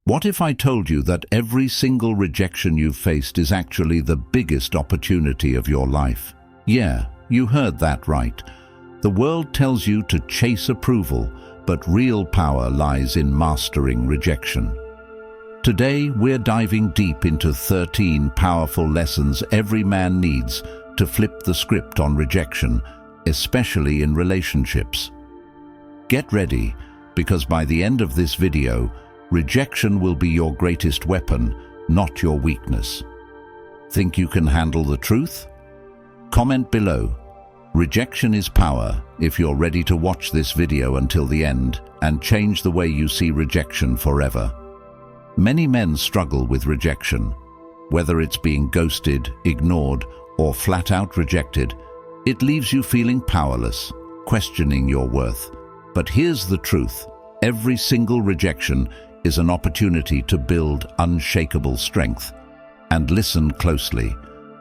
What if I told you that every single rejection you've faced is actually the biggest opportunity of your life? Yeah, you heard that right. The world tells you to chase approval, but real power lies in mastering rejection. Today, we're diving deep into 13 powerful lessons every man needs to flip the script on rejection, especially in relationships. Get ready, because by the end of this video, rejection will be your greatest weapon, not your weakness. Think you can handle the truth? Comment below. Rejection is power if you're ready to watch this video until the end and change the way you see rejection forever. Many men struggle with rejection. Whether it's being ghosted, ignored, or flat out rejected, it leaves you feeling powerless, questioning your worth. But here's the truth. Every single rejection is an opportunity to build unshakable strength. And listen closely.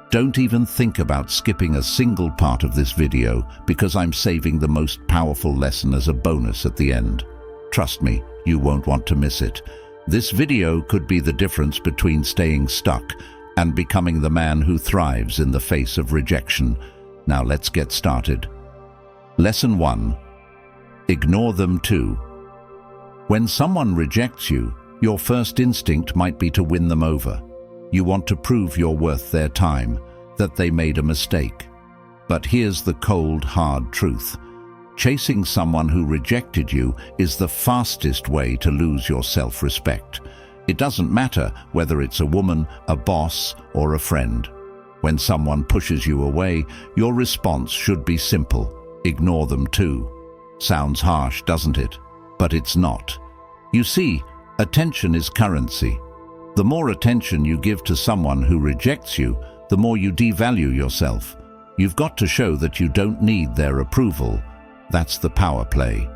Don't even think about skipping a single part of this video, because I'm saving the most powerful lesson as a bonus at the end. Trust me, you won't want to miss it. This video could be the difference between staying stuck and becoming the man who thrives in the face of rejection. Now let's get started. Lesson 1. Ignore them too. When someone rejects you, your first instinct might be to win them over. You want to prove you're worth their time, that they made a mistake. But here's the cold, hard truth. Chasing someone who rejected you is the fastest way to lose your self-respect. It doesn't matter whether it's a woman, a boss, or a friend. When someone pushes you away, your response should be simple. Ignore them too. Sounds harsh, doesn't it? But it's not. You see, attention is currency. The more attention you give to someone who rejects you, the more you devalue yourself. You've got to show that you don't need their approval. That's the power play.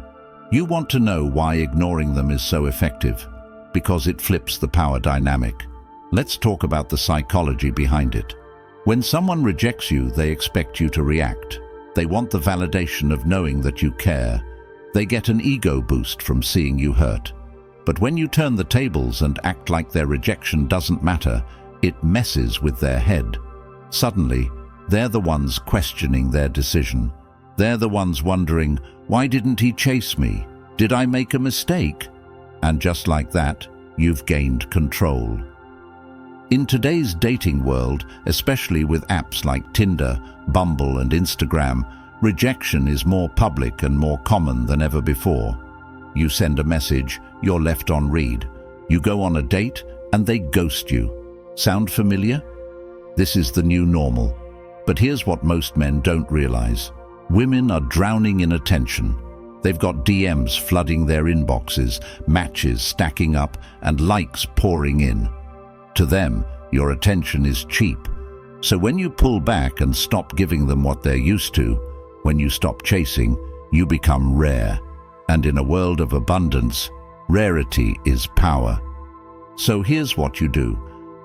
You want to know why ignoring them is so effective? Because it flips the power dynamic. Let's talk about the psychology behind it. When someone rejects you, they expect you to react. They want the validation of knowing that you care. They get an ego boost from seeing you hurt. But when you turn the tables and act like their rejection doesn't matter, it messes with their head. Suddenly, they're the ones questioning their decision. They're the ones wondering, why didn't he chase me? Did I make a mistake? And just like that, you've gained control. In today's dating world, especially with apps like Tinder, Bumble, and Instagram, rejection is more public and more common than ever before. You send a message, you're left on read. You go on a date, and they ghost you. Sound familiar? This is the new normal. But here's what most men don't realize. Women are drowning in attention. They've got DMs flooding their inboxes, matches stacking up, and likes pouring in. To them, your attention is cheap. So when you pull back and stop giving them what they're used to, when you stop chasing, you become rare. And in a world of abundance, rarity is power. So here's what you do.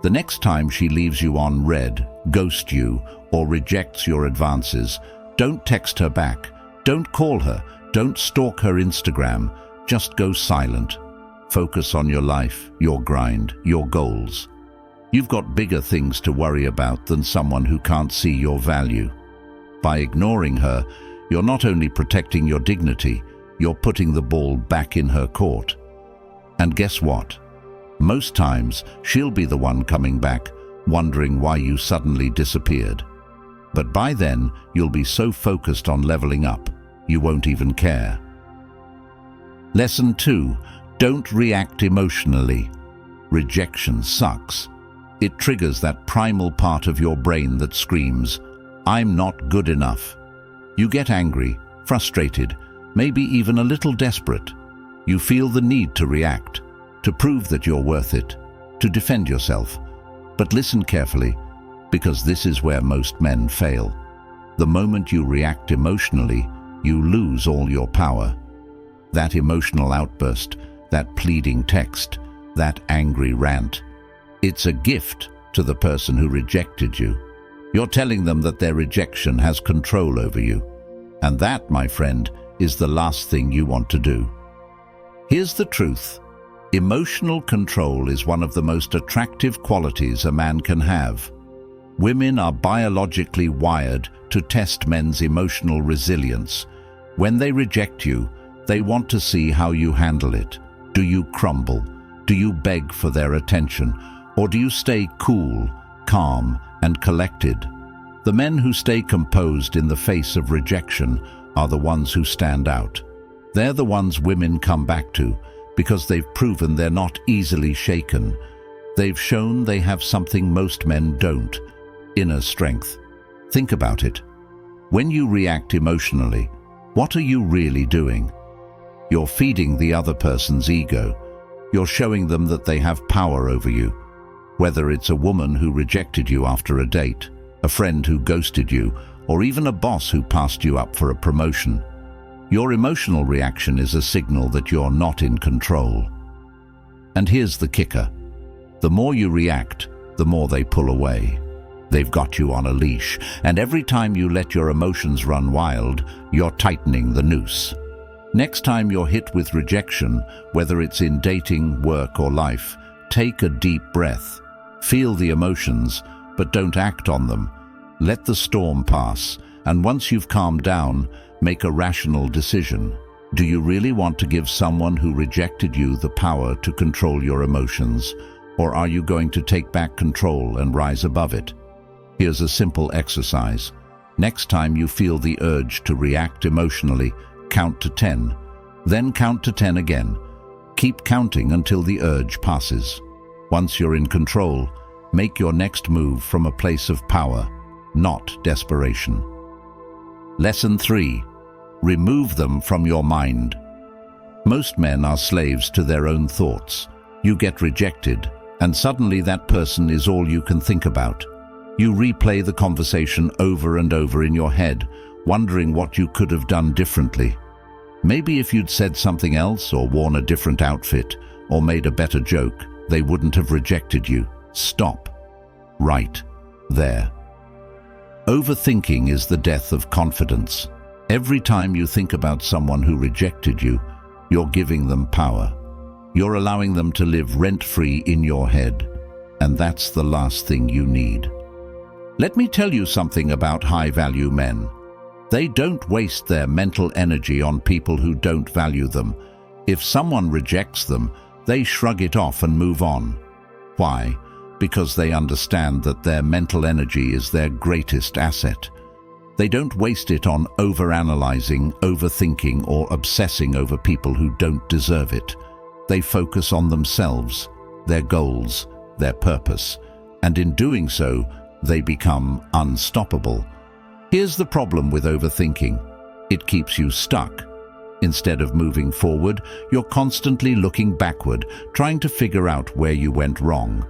The next time she leaves you on red, ghosts you, or rejects your advances, don't text her back. Don't call her. Don't stalk her Instagram. Just go silent. Focus on your life, your grind, your goals. You've got bigger things to worry about than someone who can't see your value. By ignoring her, you're not only protecting your dignity, you're putting the ball back in her court. And guess what? Most times, she'll be the one coming back, wondering why you suddenly disappeared. But by then, you'll be so focused on leveling up, you won't even care. Lesson 2. Don't react emotionally. Rejection sucks. It triggers that primal part of your brain that screams, "I'm not good enough." You get angry, frustrated, maybe even a little desperate. You feel the need to react, to prove that you're worth it, to defend yourself. But listen carefully, because this is where most men fail. The moment you react emotionally, you lose all your power. That emotional outburst, that pleading text, that angry rant, it's a gift to the person who rejected you. You're telling them that their rejection has control over you. And that, my friend, is the last thing you want to do. Here's the truth. Emotional control is one of the most attractive qualities a man can have. Women are biologically wired to test men's emotional resilience. When they reject you, they want to see how you handle it. Do you crumble? Do you beg for their attention? Or do you stay cool, calm, and collected? The men who stay composed in the face of rejection are the ones who stand out. They're the ones women come back to because they've proven they're not easily shaken. They've shown they have something most men don't: inner strength. Think about it. When you react emotionally, what are you really doing? You're feeding the other person's ego. You're showing them that they have power over you. Whether it's a woman who rejected you after a date, a friend who ghosted you, or even a boss who passed you up for a promotion, your emotional reaction is a signal that you're not in control. And here's the kicker. The more you react, the more they pull away. They've got you on a leash, and every time you let your emotions run wild, you're tightening the noose. Next time you're hit with rejection, whether it's in dating, work, or life, take a deep breath. Feel the emotions, but don't act on them. Let the storm pass, and once you've calmed down, make a rational decision. Do you really want to give someone who rejected you the power to control your emotions, or are you going to take back control and rise above it? Here's a simple exercise. Next time you feel the urge to react emotionally, count to 10. Then count to 10 again. Keep counting until the urge passes. Once you're in control, make your next move from a place of power, not desperation. Lesson 3. Remove them from your mind. Most men are slaves to their own thoughts. You get rejected, and suddenly that person is all you can think about. You replay the conversation over and over in your head, wondering what you could have done differently. Maybe if you'd said something else, or worn a different outfit, or made a better joke, they wouldn't have rejected you. Stop. Right there. Overthinking is the death of confidence. Every time you think about someone who rejected you, you're giving them power. You're allowing them to live rent-free in your head, and that's the last thing you need. Let me tell you something about high-value men. They don't waste their mental energy on people who don't value them. If someone rejects them, they shrug it off and move on. Why? Because they understand that their mental energy is their greatest asset. They don't waste it on overanalyzing, overthinking, or obsessing over people who don't deserve it. They focus on themselves, their goals, their purpose, and in doing so, they become unstoppable. Here's the problem with overthinking. It keeps you stuck. Instead of moving forward, you're constantly looking backward, trying to figure out where you went wrong.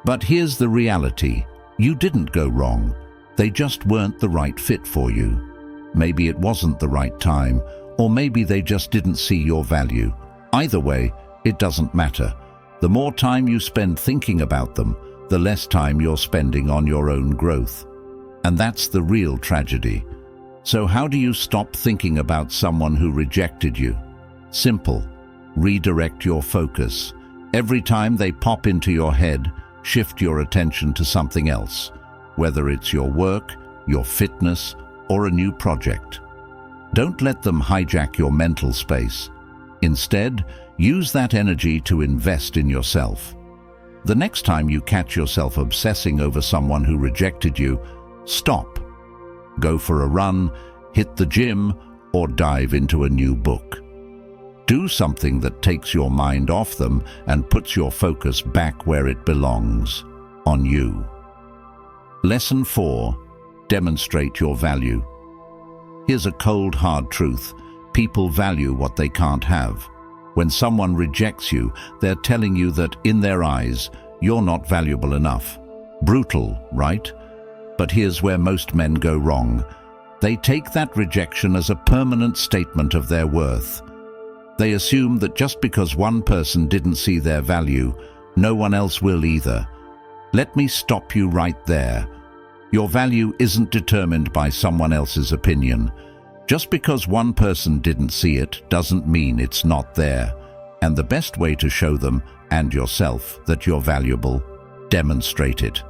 But here's the reality. You didn't go wrong. They just weren't the right fit for you. Maybe it wasn't the right time, or maybe they just didn't see your value. Either way, it doesn't matter. The more time you spend thinking about them, the less time you're spending on your own growth. And that's the real tragedy. So how do you stop thinking about someone who rejected you? Simple. Redirect your focus. Every time they pop into your head, shift your attention to something else, whether it's your work, your fitness, or a new project. Don't let them hijack your mental space. Instead, use that energy to invest in yourself. The next time you catch yourself obsessing over someone who rejected you, stop. Go for a run, hit the gym, or dive into a new book. Do something that takes your mind off them and puts your focus back where it belongs, on you. Lesson 4. Demonstrate your value. Here's a cold, hard truth. People value what they can't have. When someone rejects you, they're telling you that, in their eyes, you're not valuable enough. Brutal, right? But here's where most men go wrong. They take that rejection as a permanent statement of their worth. They assume that just because one person didn't see their value, no one else will either. Let me stop you right there. Your value isn't determined by someone else's opinion. Just because one person didn't see it doesn't mean it's not there. And the best way to show them and yourself that you're valuable, demonstrate it.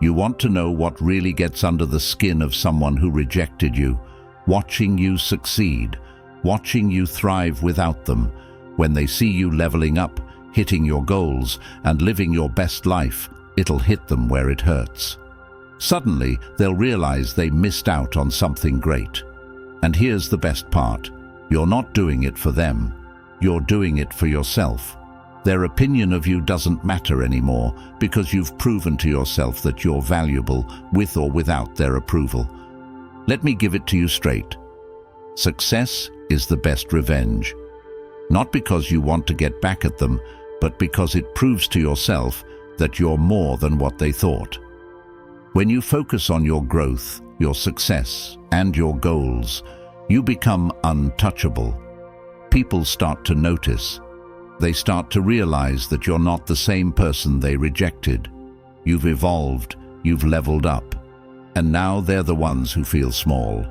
You want to know what really gets under the skin of someone who rejected you, watching you succeed, watching you thrive without them. When they see you leveling up, hitting your goals, and living your best life, it'll hit them where it hurts. Suddenly, they'll realize they missed out on something great. And here's the best part. You're not doing it for them. You're doing it for yourself. Their opinion of you doesn't matter anymore because you've proven to yourself that you're valuable with or without their approval. Let me give it to you straight. Success is the best revenge. Not because you want to get back at them, but because it proves to yourself that you're more than what they thought. When you focus on your growth, your success, and your goals, you become untouchable. People start to notice. They start to realize that you're not the same person they rejected. You've evolved, you've leveled up, and now they're the ones who feel small.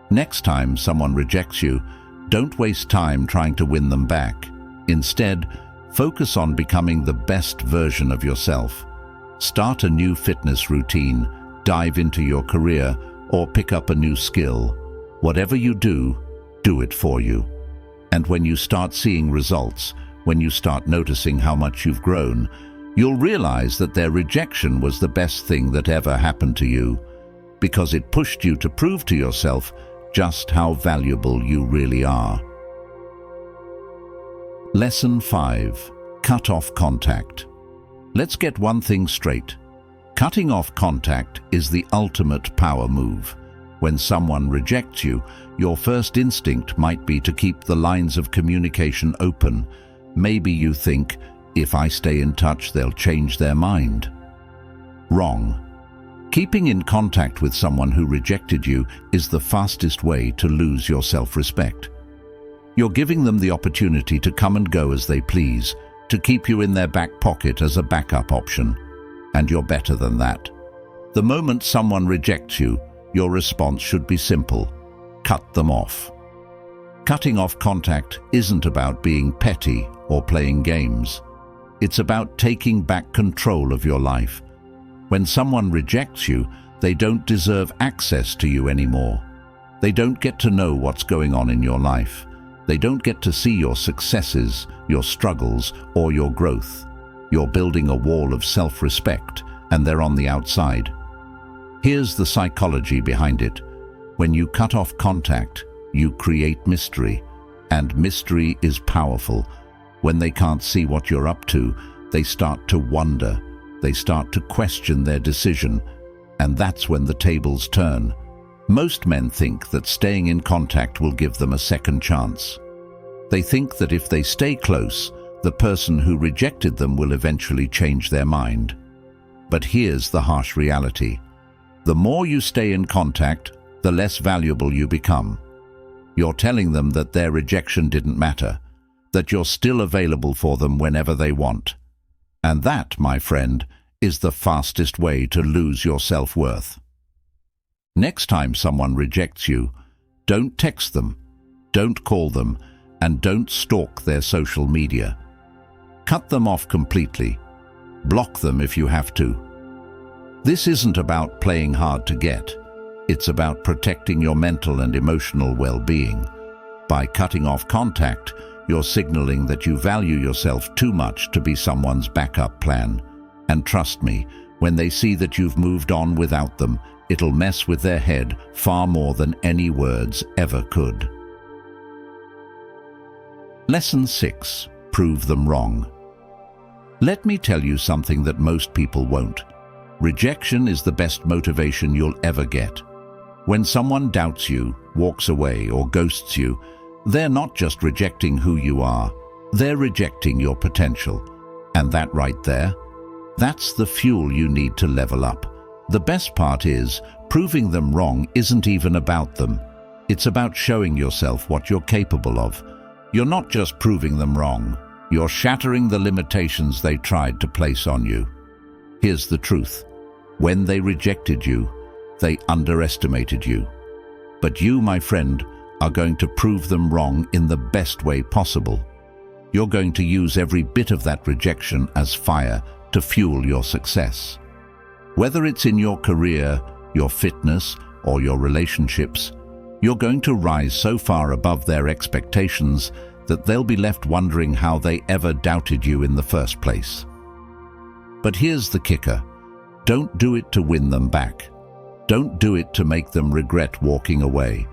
Next time someone rejects you, don't waste time trying to win them back. Instead, focus on becoming the best version of yourself. Start a new fitness routine, dive into your career, or pick up a new skill. Whatever you do, do it for you. And when you start seeing results, when you start noticing how much you've grown, you'll realize that their rejection was the best thing that ever happened to you, because it pushed you to prove to yourself just how valuable you really are. Lesson 5. Cut off contact. Let's get one thing straight. Cutting off contact is the ultimate power move. When someone rejects you, your first instinct might be to keep the lines of communication open. Maybe you think, if I stay in touch, they'll change their mind. Wrong. Keeping in contact with someone who rejected you is the fastest way to lose your self-respect. You're giving them the opportunity to come and go as they please, to keep you in their back pocket as a backup option. And you're better than that. The moment someone rejects you, your response should be simple. Cut them off. Cutting off contact isn't about being petty or playing games. It's about taking back control of your life. When someone rejects you, they don't deserve access to you anymore. They don't get to know what's going on in your life. They don't get to see your successes, your struggles, or your growth. You're building a wall of self-respect, and they're on the outside. Here's the psychology behind it. When you cut off contact, you create mystery, and mystery is powerful. When they can't see what you're up to, they start to wonder. They start to question their decision, and that's when the tables turn. Most men think that staying in contact will give them a second chance. They think that if they stay close, the person who rejected them will eventually change their mind. But here's the harsh reality. The more you stay in contact, the less valuable you become. You're telling them that their rejection didn't matter, that you're still available for them whenever they want. And that, my friend, is the fastest way to lose your self-worth. Next time someone rejects you, don't text them, don't call them, and don't stalk their social media. Cut them off completely. Block them if you have to. This isn't about playing hard to get. It's about protecting your mental and emotional well-being. By cutting off contact, you're signaling that you value yourself too much to be someone's backup plan. And trust me, when they see that you've moved on without them, it'll mess with their head far more than any words ever could. Lesson 6. Prove them wrong. Let me tell you something that most people won't. Rejection is the best motivation you'll ever get. When someone doubts you, walks away, or ghosts you, they're not just rejecting who you are, they're rejecting your potential. And that right there, that's the fuel you need to level up. The best part is, proving them wrong isn't even about them. It's about showing yourself what you're capable of. You're not just proving them wrong, you're shattering the limitations they tried to place on you. Here's the truth. When they rejected you, they underestimated you. But you, my friend, are going to prove them wrong in the best way possible. You're going to use every bit of that rejection as fire to fuel your success. Whether it's in your career, your fitness, or your relationships, you're going to rise so far above their expectations that they'll be left wondering how they ever doubted you in the first place. But here's the kicker. Don't do it to win them back. Don't do it to make them regret walking away.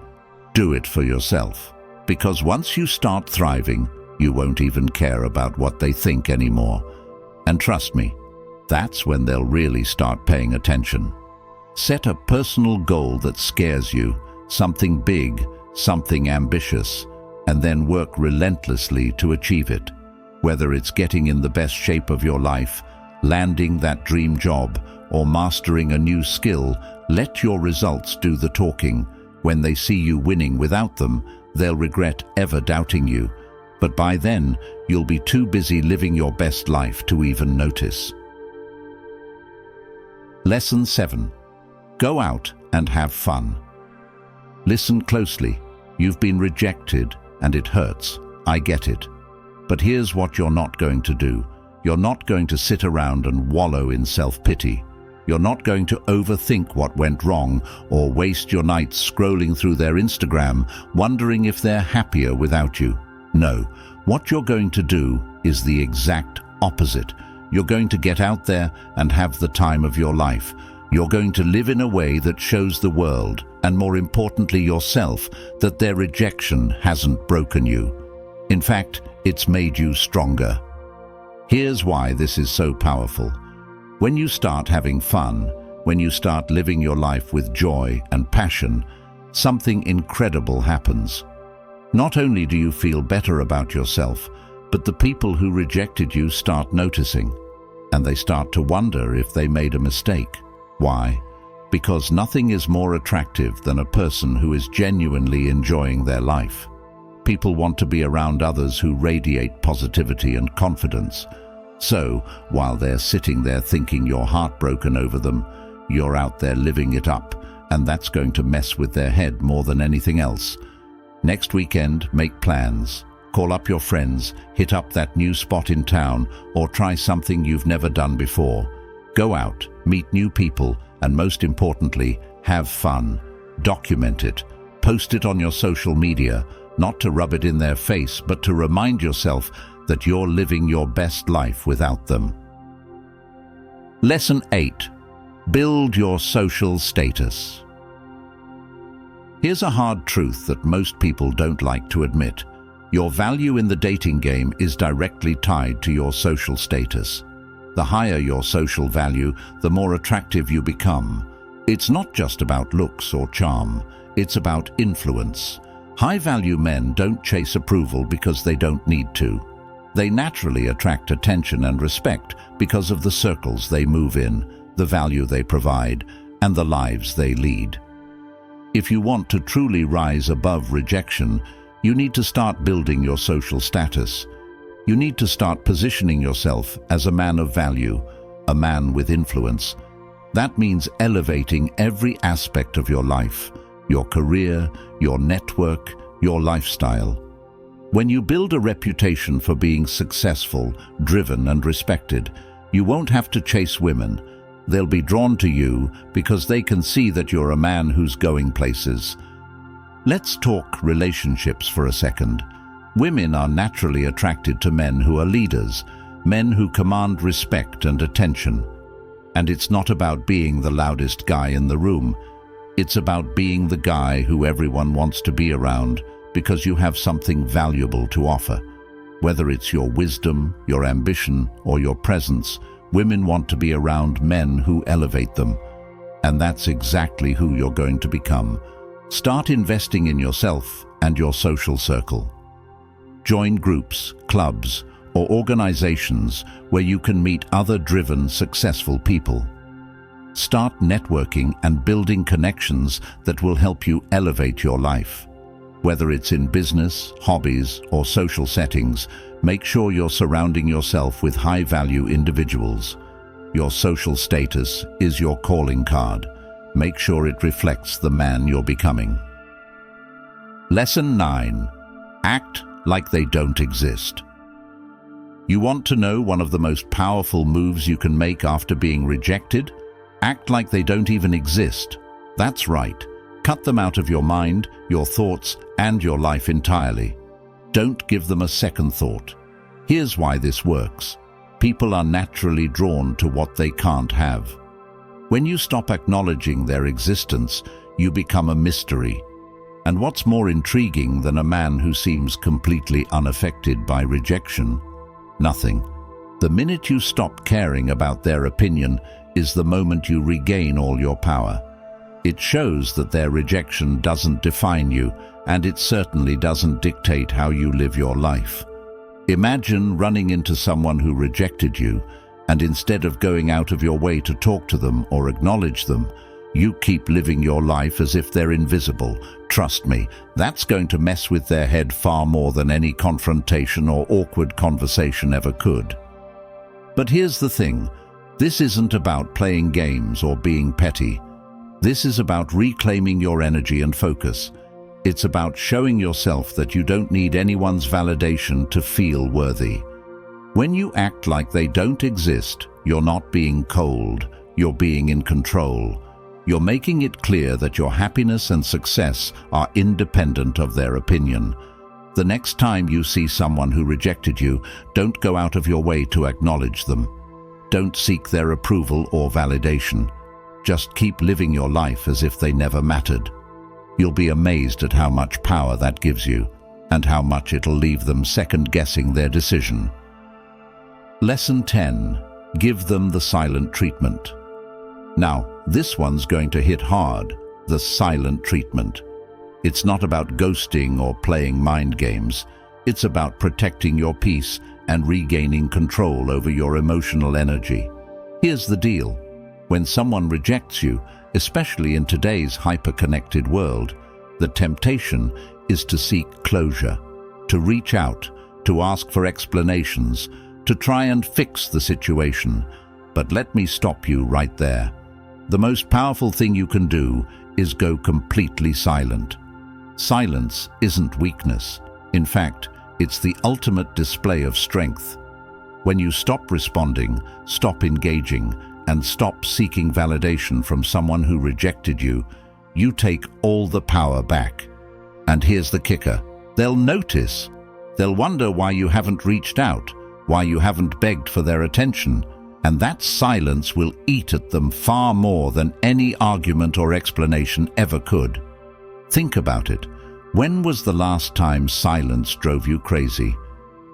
Do it for yourself. Because once you start thriving, you won't even care about what they think anymore. And trust me, that's when they'll really start paying attention. Set a personal goal that scares you, something big, something ambitious, and then work relentlessly to achieve it. Whether it's getting in the best shape of your life, landing that dream job, or mastering a new skill, let your results do the talking. When they see you winning without them, they'll regret ever doubting you. But by then, you'll be too busy living your best life to even notice. Lesson 7. Go out and have fun. Listen closely. You've been rejected, and it hurts. I get it. But here's what you're not going to do. You're not going to sit around and wallow in self-pity. You're not going to overthink what went wrong or waste your nights scrolling through their Instagram, wondering if they're happier without you. No, what you're going to do is the exact opposite. You're going to get out there and have the time of your life. You're going to live in a way that shows the world, and more importantly yourself, that their rejection hasn't broken you. In fact, it's made you stronger. Here's why this is so powerful. When you start having fun, when you start living your life with joy and passion, something incredible happens. Not only do you feel better about yourself, but the people who rejected you start noticing, and they start to wonder if they made a mistake. Why? Because nothing is more attractive than a person who is genuinely enjoying their life. People want to be around others who radiate positivity and confidence. So, while they're sitting there thinking you're heartbroken over them, you're out there living it up, and that's going to mess with their head more than anything else. Next weekend, make plans. Call up your friends, hit up that new spot in town, or try something you've never done before. Go out, meet new people, and most importantly, have fun. Document it. Post it on your social media, not to rub it in their face, but to remind yourself that you're living your best life without them. Lesson 8. Build your social status. Here's a hard truth that most people don't like to admit. Your value in the dating game is directly tied to your social status. The higher your social value, the more attractive you become. It's not just about looks or charm, it's about influence. High-value men don't chase approval because they don't need to. They naturally attract attention and respect because of the circles they move in, the value they provide, and the lives they lead. If you want to truly rise above rejection, you need to start building your social status. You need to start positioning yourself as a man of value, a man with influence. That means elevating every aspect of your life, your career, your network, your lifestyle. When you build a reputation for being successful, driven, and respected, you won't have to chase women. They'll be drawn to you because they can see that you're a man who's going places. Let's talk relationships for a second. Women are naturally attracted to men who are leaders, men who command respect and attention. And it's not about being the loudest guy in the room. It's about being the guy who everyone wants to be around because you have something valuable to offer. Whether it's your wisdom, your ambition, or your presence, women want to be around men who elevate them. And that's exactly who you're going to become. Start investing in yourself and your social circle. Join groups, clubs, or organizations where you can meet other driven, successful people. Start networking and building connections that will help you elevate your life. Whether it's in business, hobbies, or social settings, make sure you're surrounding yourself with high-value individuals. Your social status is your calling card. Make sure it reflects the man you're becoming. Lesson 9. Act like they don't exist. You want to know one of the most powerful moves you can make after being rejected? Act like they don't even exist. That's right. Cut them out of your mind, your thoughts, and your life entirely. Don't give them a second thought. Here's why this works. People are naturally drawn to what they can't have. When you stop acknowledging their existence, you become a mystery. And what's more intriguing than a man who seems completely unaffected by rejection? Nothing. The minute you stop caring about their opinion is the moment you regain all your power. It shows that their rejection doesn't define you, and it certainly doesn't dictate how you live your life. Imagine running into someone who rejected you, and instead of going out of your way to talk to them or acknowledge them, you keep living your life as if they're invisible. Trust me, that's going to mess with their head far more than any confrontation or awkward conversation ever could. But here's the thing. This isn't about playing games or being petty. This is about reclaiming your energy and focus. It's about showing yourself that you don't need anyone's validation to feel worthy. When you act like they don't exist, you're not being cold, you're being in control. You're making it clear that your happiness and success are independent of their opinion. The next time you see someone who rejected you, don't go out of your way to acknowledge them. Don't seek their approval or validation. Just keep living your life as if they never mattered. You'll be amazed at how much power that gives you, and how much it'll leave them second-guessing their decision. Lesson 10. Give them the silent treatment. Now, this one's going to hit hard, the silent treatment. It's not about ghosting or playing mind games. It's about protecting your peace and regaining control over your emotional energy. Here's the deal. When someone rejects you, especially in today's hyper-connected world, the temptation is to seek closure, to reach out, to ask for explanations, to try and fix the situation. But let me stop you right there. The most powerful thing you can do is go completely silent. Silence isn't weakness. In fact, it's the ultimate display of strength. When you stop responding, stop engaging, and stop seeking validation from someone who rejected you, you take all the power back. And here's the kicker. They'll notice. They'll wonder why you haven't reached out, why you haven't begged for their attention, and that silence will eat at them far more than any argument or explanation ever could. Think about it. When was the last time silence drove you crazy?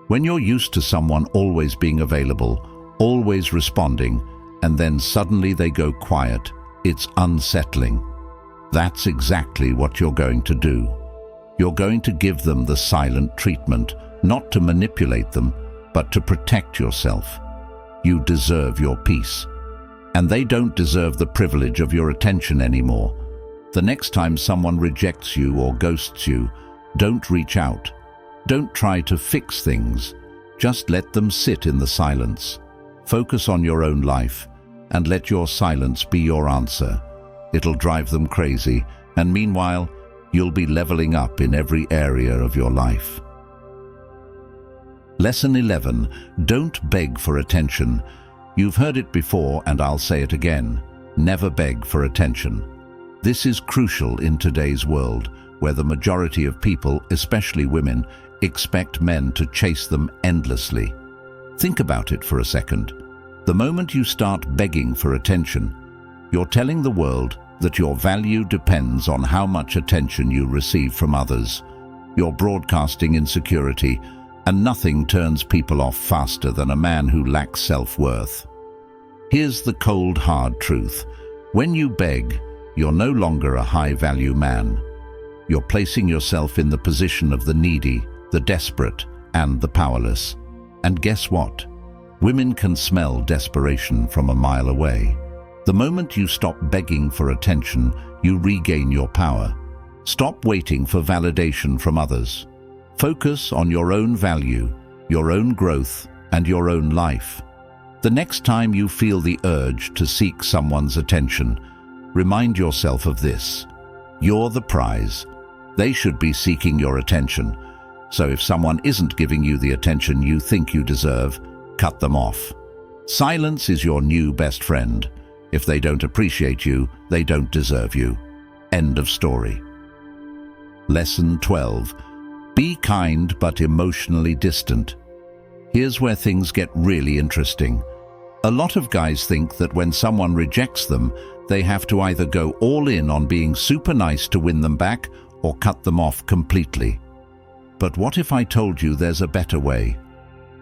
When you're used to someone always being available, always responding, and then suddenly they go quiet, it's unsettling. That's exactly what you're going to do. You're going to give them the silent treatment, not to manipulate them, but to protect yourself. You deserve your peace. And they don't deserve the privilege of your attention anymore. The next time someone rejects you or ghosts you, don't reach out. Don't try to fix things. Just let them sit in the silence. Focus on your own life, and let your silence be your answer. It'll drive them crazy, and meanwhile, you'll be leveling up in every area of your life. Lesson 11. Don't beg for attention. You've heard it before, and I'll say it again. Never beg for attention. This is crucial in today's world, where the majority of people, especially women, expect men to chase them endlessly. Think about it for a second. The moment you start begging for attention, you're telling the world that your value depends on how much attention you receive from others. You're broadcasting insecurity, and nothing turns people off faster than a man who lacks self-worth. Here's the cold, hard truth. When you beg, you're no longer a high-value man. You're placing yourself in the position of the needy, the desperate, and the powerless. And guess what? Women can smell desperation from a mile away. The moment you stop begging for attention, you regain your power. Stop waiting for validation from others. Focus on your own value, your own growth, and your own life. The next time you feel the urge to seek someone's attention, remind yourself of this. You're the prize. They should be seeking your attention. So if someone isn't giving you the attention you think you deserve, cut them off. Silence is your new best friend. If they don't appreciate you, they don't deserve you. End of story. Lesson 12. Be kind but emotionally distant. Here's where things get really interesting. A lot of guys think that when someone rejects them, they have to either go all in on being super nice to win them back or cut them off completely. But what if I told you there's a better way?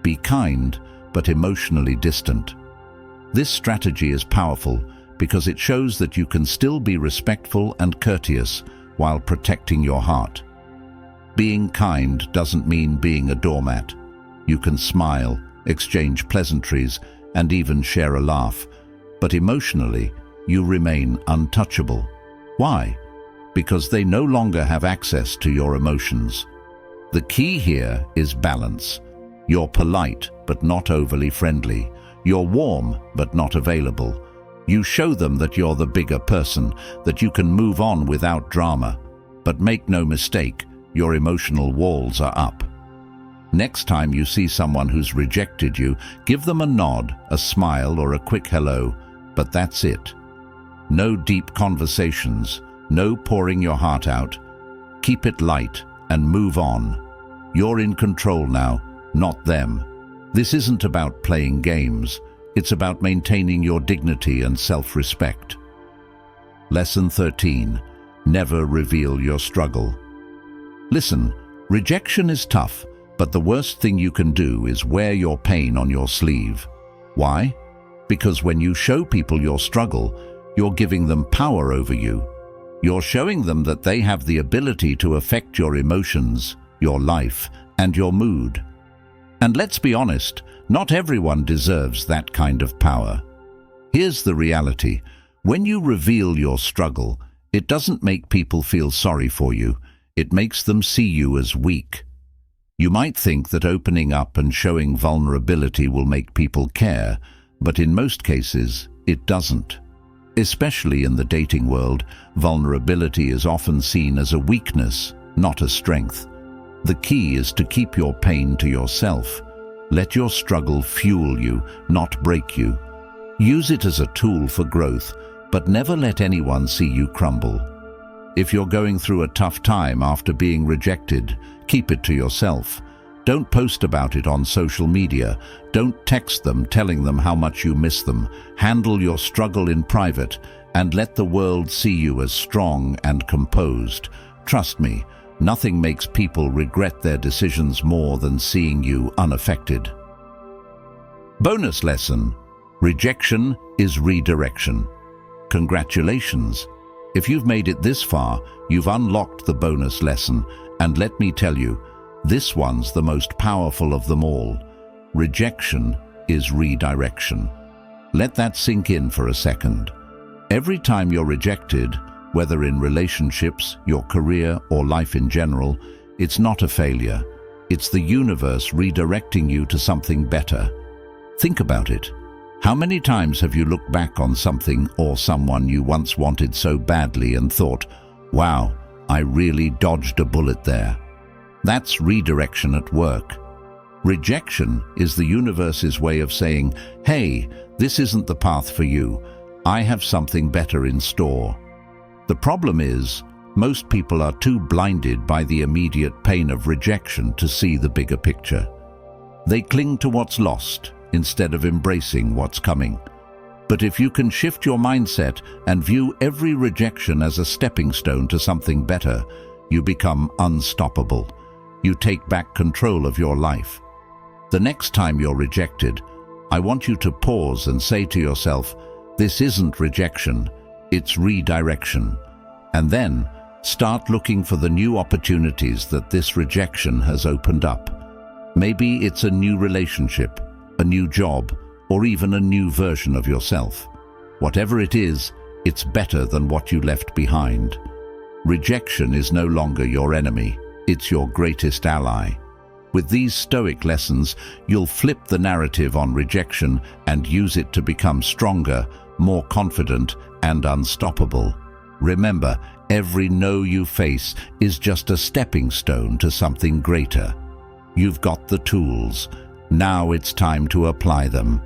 Be kind but emotionally distant. This strategy is powerful because it shows that you can still be respectful and courteous while protecting your heart. Being kind doesn't mean being a doormat. You can smile, exchange pleasantries, and even share a laugh, but emotionally, you remain untouchable. Why? Because they no longer have access to your emotions. The key here is balance. You're polite, but not overly friendly. You're warm, but not available. You show them that you're the bigger person, that you can move on without drama. But make no mistake, your emotional walls are up. Next time you see someone who's rejected you, give them a nod, a smile, or a quick hello, but that's it. No deep conversations, no pouring your heart out. Keep it light and move on. You're in control now, not them. This isn't about playing games. It's about maintaining your dignity and self-respect. Lesson 13. Never reveal your struggle. Listen, rejection is tough, but the worst thing you can do is wear your pain on your sleeve. Why? Because when you show people your struggle, you're giving them power over you. You're showing them that they have the ability to affect your emotions, your life, and your mood. And let's be honest, not everyone deserves that kind of power. Here's the reality. When you reveal your struggle, it doesn't make people feel sorry for you. It makes them see you as weak. You might think that opening up and showing vulnerability will make people care, but in most cases, it doesn't. Especially in the dating world, vulnerability is often seen as a weakness, not a strength. The key is to keep your pain to yourself. Let your struggle fuel you, not break you. Use it as a tool for growth, but never let anyone see you crumble. If you're going through a tough time after being rejected, keep it to yourself. Don't post about it on social media. Don't text them telling them how much you miss them. Handle your struggle in private and let the world see you as strong and composed. Trust me, nothing makes people regret their decisions more than seeing you unaffected. Bonus lesson: rejection is redirection. Congratulations! If you've made it this far, you've unlocked the bonus lesson, and let me tell you, this one's the most powerful of them all. Rejection is redirection. Let that sink in for a second. Every time you're rejected, whether in relationships, your career, or life in general, it's not a failure. It's the universe redirecting you to something better. Think about it. How many times have you looked back on something or someone you once wanted so badly and thought, wow, I really dodged a bullet there? That's redirection at work. Rejection is the universe's way of saying, hey, this isn't the path for you. I have something better in store. The problem is, most people are too blinded by the immediate pain of rejection to see the bigger picture. They cling to what's lost instead of embracing what's coming. But if you can shift your mindset and view every rejection as a stepping stone to something better, you become unstoppable. You take back control of your life. The next time you're rejected, I want you to pause and say to yourself, this isn't rejection, it's redirection. And then start looking for the new opportunities that this rejection has opened up. Maybe it's a new relationship, a new job, or even a new version of yourself. Whatever it is, it's better than what you left behind. Rejection is no longer your enemy, it's your greatest ally. With these Stoic lessons, you'll flip the narrative on rejection and use it to become stronger, more confident, and unstoppable. Remember, every no you face is just a stepping stone to something greater. You've got the tools. Now it's time to apply them.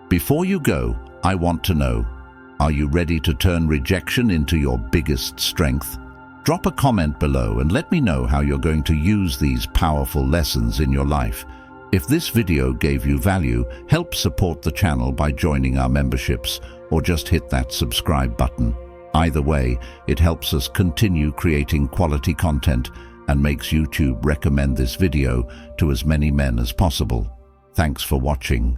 Before you go, I want to know, are you ready to turn rejection into your biggest strength? Drop a comment below and let me know how you're going to use these powerful lessons in your life. If this video gave you value, help support the channel by joining our memberships or just hit that subscribe button. Either way, it helps us continue creating quality content and makes YouTube recommend this video to as many men as possible. Thanks for watching.